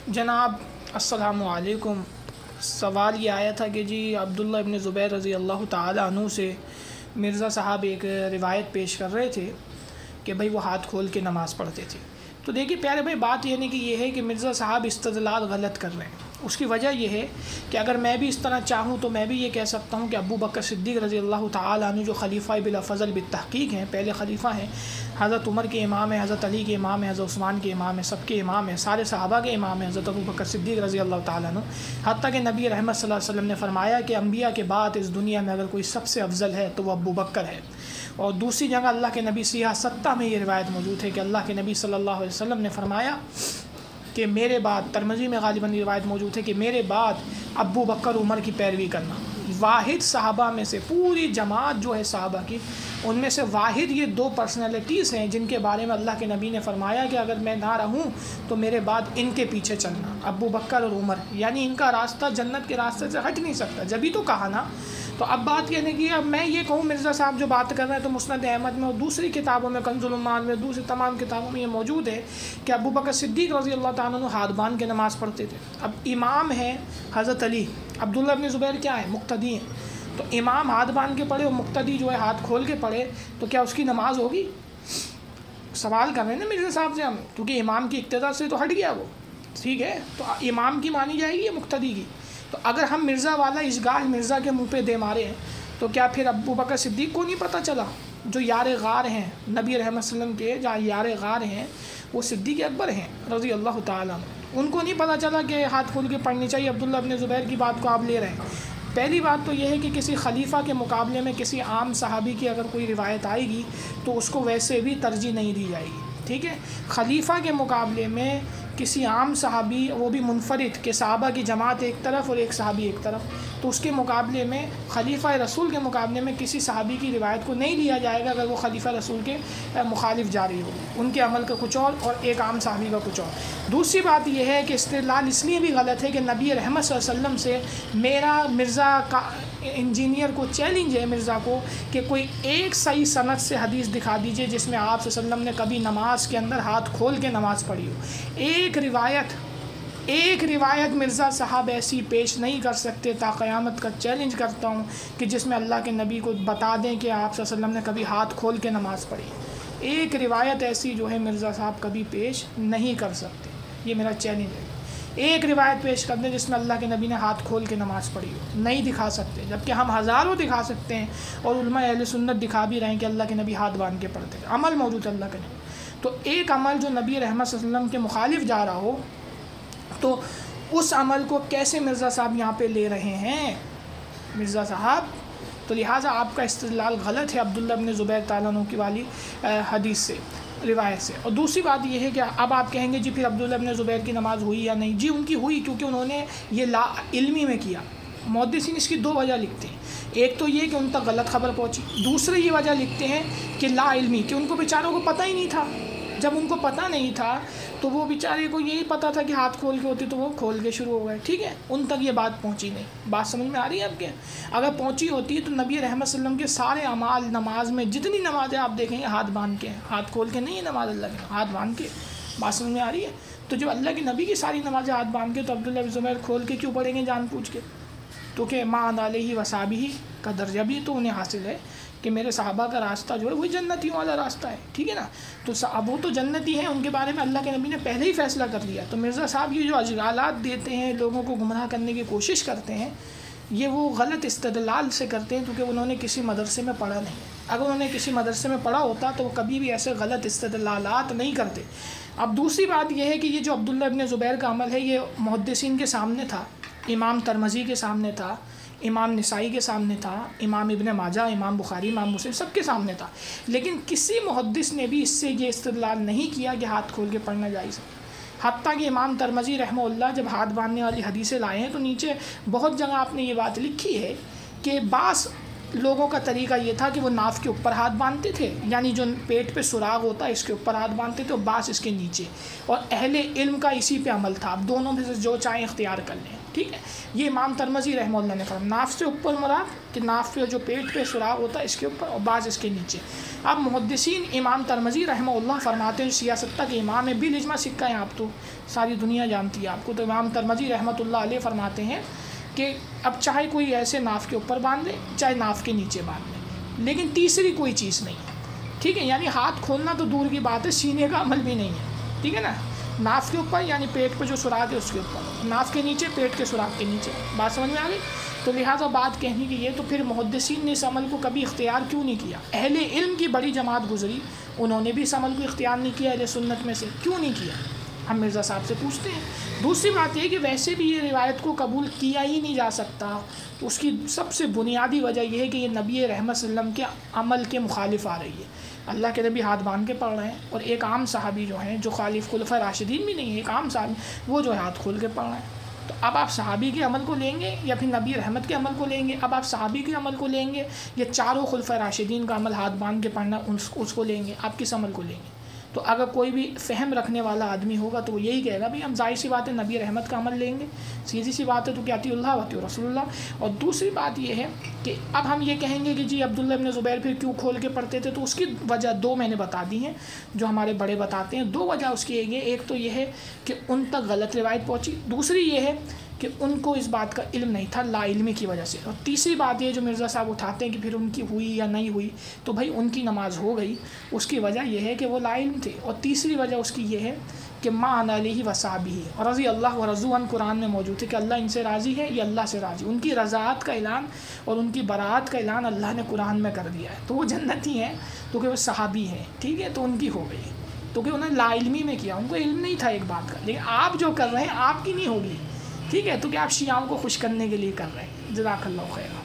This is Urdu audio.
جناب السلام علیکم۔ سوال یہ آیا تھا کہ جی عبداللہ ابن زبیر رضی اللہ تعالیٰ عنہ سے مرزا صاحب ایک روایت پیش کر رہے تھے کہ بھئی وہ ہاتھ کھول کے نماز پڑھتے تھے۔ تو دیکھیے پیارے بھائی، بات یہ نہیں کہ یہ ہے کہ مرزا صاحب استدلال غلط کر رہے ہیں۔ اس کی وجہ یہ ہے کہ اگر میں بھی اس طرح چاہوں تو میں بھی یہ کہہ سکتا ہوں کہ ابو بکر صدیق رضی اللہ تعالیٰ عنہ جو خلیفہ بلا فضل بالتحقیق ہیں، پہلے خلیفہ ہیں، حضرت عمر کے امام ہیں، حضرت علی کے امام ہیں، حضرت عثمان کے امام ہیں، سب کے امام ہیں، سارے صحابہ کے امام ہیں حضرت ابو بکر صدیق رضی اللہ تعالیٰ عنہ۔ حتیٰ کہ نبی رحمت صلی اللہ علیہ وسلم نے فرمایا کہ انبیاء کے بعد اس دنیا میں اگر کوئی سب سے افضل ہے تو وہ ابو بکر ہے۔ اور دوسری جگہ اللہ کے نبی سیاہ ستہ میں یہ روایت موجود ہے کہ اللہ کے نبی صلی اللہ علیہ وسلم نے فرمایا کہ میرے بعد، ترمذی میں غالباً یہ روایت موجود ہے کہ میرے بعد ابو بکر عمر کی پیروی کرنا۔ واحد صحابہ میں سے، پوری جماعت جو ہے صحابہ کی، ان میں سے واحد یہ دو پرسنالٹیز ہیں جن کے بارے میں اللہ کے نبی نے فرمایا کہ اگر میں نہ رہوں تو میرے بعد ان کے پیچھے چلنا، ابو بکر اور عمر، یعنی ان کا راستہ جنت کے راستے سے ہٹ نہیں سکتا۔ جبھی تو کہا نا۔ تو اب بات یہ نہیں کہ اب میں یہ کہوں مرزا صاحب جو بات کر رہے ہیں تو مسند احمد میں اور دوسری کتابوں میں، کنز الایمان میں، دوسری تمام کتابوں میں یہ موجود ہے کہ ابو بکر صدیق رضی اللہ تعالیٰ عنہ ہاتھ باندھ کے نماز پڑھتے تھے۔ اب امام ہیں حضرت علی، عبداللہ ابن زبیر کیا ہے؟ مقتدی ہیں۔ تو امام ہاتھ باندھ کے پڑھے اور مقتدی جو ہے ہاتھ کھول کے پڑھے تو کیا اس کی نماز ہوگی؟ سوال کر رہے ہیں نا مرزا صاحب سے ہم، کیونکہ امام کی اقتداء سے تو ہٹ گیا وہ، ٹھیک ہے؟ تو امام کی مانی جائے گی یا مقتدی کی؟ تو اگر ہم مرزا والا اشغال مرزا کے منہ پہ دے مارے ہیں تو کیا پھر ابو بکر صدیق کو نہیں پتہ چلا جو یار غار ہیں نبی رحمت صلی اللہ علیہ وسلم کے، جہاں یار غار ہیں وہ صدیق اکبر ہیں رضی اللہ تعالیٰ عنہ، ان کو نہیں پتہ چلا کہ ہاتھ کھول کے پڑھنی چاہیے؟ عبداللہ ابن زبیر کی بات کو آپ لے رہے ہیں۔ پہلی بات تو یہ ہے کہ کسی خلیفہ کے مقابلے میں کسی عام صحابی کی اگر کوئی روایت آئے گی تو اس کو ویسے بھی ترجیح نہیں دی جائے گی، ٹھیک ہے؟ خلیفہ کے مقابلے میں کسی عام صحابی، وہ بھی منفرد، کہ صحابہ کی جماعت ایک طرف اور ایک صحابی ایک طرف، تو اس کے مقابلے میں خلیفہ رسول کے مقابلے میں کسی صحابی کی روایت کو نہیں لیا جائے گا اگر وہ خلیفہ رسول کے مخالف جاری ہو، ان کے عمل کا کچھ اور ایک عام صحابی کا کچھ اور۔ دوسری بات یہ ہے کہ استدلال اس لیے بھی غلط ہے کہ نبی رحمت صلی اللہ علیہ وسلم سے میرا مرزا کا انجینئر کو چیلنج ہے، مرزا کو، کہ کوئی ایک صحیح سند سے حدیث دکھا دیجئے جس میں آپ صلی اللہ علیہ وسلم نے کبھی نماز کے اندر ہاتھ کھول کے نماز پڑھی ہو۔ ایک روایت مرزا صاحب ایسی پیش نہیں کر سکتے، تا قیامت کا چیلنج کرتا ہوں، کہ جس میں اللہ کے نبی کو بتا دیں کہ آپ صلی اللہ علیہ وسلم نے کبھی ہاتھ کھول کے نماز پڑھی۔ ایک روایت ایسی جو ہے مرزا صاحب کبھی پیش نہیں کر سکتے، یہ میرا چیلنج ہے۔ ایک روایت پیش کر دیں جس میں اللہ کے نبی نے ہاتھ کھول کے نماز پڑھی ہو، نہیں دکھا سکتے، جبکہ ہم ہزاروں دکھا سکتے ہیں، اور علماء اہل سنت دکھا بھی رہے ہیں کہ اللہ کے نبی ہاتھ باندھ کے پڑھتے ہیں، عمل موجود ہے اللہ کے نبی۔ تو ایک عمل جو نبی رحمت صلی اللہ علیہ وسلم کے مخالف جا رہا ہو تو اس عمل کو کیسے مرزا صاحب یہاں پہ لے رہے ہیں مرزا صاحب؟ تو لہٰذا آپ کا استدلال غلط ہے عبداللہ ابن زبیر تعالیٰ عنہ کی والی حدیث سے، روایت سے۔ اور دوسری بات یہ ہے کہ اب آپ کہیں گے جی پھر عبداللہ ابن زبیر کی نماز ہوئی یا نہیں؟ جی ان کی ہوئی، کیونکہ انہوں نے یہ لا علمی میں کیا۔ محدثین اس کی دو وجہ لکھتے ہیں، ایک تو یہ کہ ان تک غلط خبر پہنچی، دوسرے یہ وجہ لکھتے ہیں کہ لا علمی، کہ ان کو بیچاروں کو پتہ ہی نہیں تھا۔ جب ان کو پتہ نہیں تھا تو وہ بیچارے کو یہی پتہ تھا کہ ہاتھ کھول کے ہوتی تو وہ کھول کے شروع ہو گئے، ٹھیک ہے؟ ان تک یہ بات پہنچی نہیں۔ بات سمجھ میں آ رہی ہے آپ کے؟ اگر پہنچی ہوتی تو نبی رحمت صلی اللہ علیہ وسلم کے سارے اعمال، نماز میں جتنی نمازیں آپ دیکھیں گے ہاتھ باندھ کے، ہاتھ کھول کے نہیں ہے نماز، اللہ کے ہاتھ باندھ کے۔ بات سمجھ میں آ رہی ہے؟ تو جب اللہ کے نبی کی ساری نمازیں ہاتھ باندھ کے، تو عبداللہ بن زبیر کھول کے کیوں پڑھیں گے جان پوچھ کے؟ تو کہ ماں علیہ وصحبہ کا درجہ بھی تو انہیں حاصل ہے کہ میرے صحابہ کا راستہ جو ہے وہی جنتیوں والا راستہ ہے، ٹھیک ہے نا؟ تو اب وہ تو جنتی ہیں، ان کے بارے میں اللہ کے نبی نے پہلے ہی فیصلہ کر لیا۔ تو مرزا صاحب یہ جو اشغالات دیتے ہیں، لوگوں کو گمراہ کرنے کی کوشش کرتے ہیں، یہ وہ غلط استدلال سے کرتے ہیں، کیونکہ انہوں نے کسی مدرسے میں پڑھا نہیں۔ اگر انہوں نے کسی مدرسے میں پڑھا ہوتا تو وہ کبھی بھی ایسے غلط استدلالات نہیں کرتے۔ اب دوسری بات یہ ہے کہ یہ جو عبداللہ ابن زبیر کا عمل ہے یہ محدثین کے سامنے تھا، امام ترمذی کے سامنے تھا، امام نسائی کے سامنے تھا، امام ابن ماجہ، امام بخاری، امام مسلم، سب کے سامنے تھا، لیکن کسی محدث نے بھی اس سے یہ استدلال نہیں کیا کہ ہاتھ کھول کے پڑھنا جائز ہے۔ حتیٰ کہ امام ترمذی رحمہ اللہ جب ہاتھ باندھنے والی حدیثیں لائے ہیں تو نیچے بہت جگہ آپ نے یہ بات لکھی ہے کہ بعض لوگوں کا طریقہ یہ تھا کہ وہ ناف کے اوپر ہاتھ باندھتے تھے، یعنی جو پیٹ پہ سراغ ہوتا ہے اس کے اوپر ہاتھ باندھتے تھے، اور بعض اس کے نیچے، اور اہل علم کا اسی پہ عمل تھا۔ اب دونوں میں سے جو چاہیں اختیار کر لیں، ٹھیک ہے، یہ امام ترمذی رحمہ اللہ نے فرمایا۔ ناف سے اوپر مراد کہ ناف پہ جو پیٹ پہ سراغ ہوتا ہے اس کے اوپر، اور بعض اس کے نیچے۔ اب محدثین امام ترمذی رحمہ اللہ فرماتے ہیں، سیاستہ کے امام ہیں، بالاجماع سکہ ہیں، آپ تو ساری دنیا جانتی ہے آپ کو، تو امام ترمذی رحمۃ اللہ علیہ فرماتے ہیں کہ اب چاہے کوئی ایسے ناف کے اوپر باندھ لے چاہے ناف کے نیچے باندھ لے، لیکن تیسری کوئی چیز نہیں ہے، ٹھیک ہے، یعنی ہاتھ کھولنا تو دور کی بات ہے، سینے کا عمل بھی نہیں ہے، ٹھیک ہے نا، ناف کے اوپر یعنی پیٹ پہ جو سراغ ہے اس کے اوپر، ناف کے نیچے پیٹ کے سراغ کے نیچے، بات سمجھ میں آ گئی؟ تو لہٰذا بات کہنے کی یہ، تو پھر محدثین نے اس عمل کو کبھی اختیار کیوں نہیں کیا؟ اہل علم کی بڑی جماعت گزری، انہوں نے بھی اس عمل کو اختیار نہیں کیا، اہل سنت میں سے کیوں نہیں کیا؟ ہم مرزا صاحب سے پوچھتے ہیں۔ دوسری بات یہ کہ ویسے بھی یہ روایت کو قبول کیا ہی نہیں جا سکتا، تو اس کی سب سے بنیادی وجہ یہ ہے کہ یہ نبی رحمت صلی اللہ علیہ وسلم کے عمل کے مخالف آ رہی ہے۔ اللہ کے نبی ہاتھ باندھ کے پڑھ رہے ہیں، اور ایک عام صحابی جو ہیں جو خالف خلفۂ راشدین بھی نہیں ہے، ایک عام صحابی وہ جو ہے ہاتھ کھول کے پڑھ رہے ہیں، تو اب آپ صحابی کے عمل کو لیں گے یا پھر نبی رحمت کے عمل کو لیں گے؟ اب آپ صحابی کے عمل کو لیں گے یا چاروں خلفۂ راشدین کا عمل ہاتھ باندھ کے پڑھنا اس کو لیں گے؟ آپ کس عمل کو لیں گے؟ تو اگر کوئی بھی فہم رکھنے والا آدمی ہوگا تو وہ یہی کہے گا بھی ہم ظاہر سی بات ہے نبی رحمت کا عمل لیں گے، سیدھی سی بات ہے، تو کیا اطیع اللہ و اطیع رسول اللہ۔ اور دوسری بات یہ ہے کہ اب ہم یہ کہیں گے کہ جی عبداللہ ابن زبیر پھر کیوں کھول کے پڑھتے تھے، تو اس کی وجہ دو میں نے بتا دی ہیں جو ہمارے بڑے بتاتے ہیں۔ دو وجہ اس کی ایک تو یہ ہے کہ ان تک غلط روایت پہنچی، دوسری یہ ہے کہ ان کو اس بات کا علم نہیں تھا، لا علمی کی وجہ سے، اور تیسری بات یہ جو مرزا صاحب اٹھاتے ہیں کہ پھر ان کی ہوئی یا نہیں ہوئی، تو بھائی ان کی نماز ہو گئی، اس کی وجہ یہ ہے کہ وہ لا علم تھے، اور تیسری وجہ اس کی یہ ہے کہ ما انا علیہ وصحبہ اور رضی اللہ و رضوا عنہ قرآن میں موجود ہے کہ اللہ ان سے راضی ہے، یہ اللہ سے راضی، ان کی رضاعت کا اعلان اور ان کی براءت کا اعلان اللہ نے قرآن میں کر دیا ہے، تو وہ جنتی ہیں کیونکہ وہ صحابی ہیں، ٹھیک ہے، تو ان کی ہو گئی، تو کہ انہوں نے لا علمی میں کیا، ان کو علم نہیں تھا ایک بات کا، لیکن آپ جو کر رہے ہیں آپ کی نہیں ہوگی، ٹھیک ہے، تو کہ آپ شیعوں کو خوش کرنے کے لیے کر رہے ہیں۔ جزاک اللہ خیر۔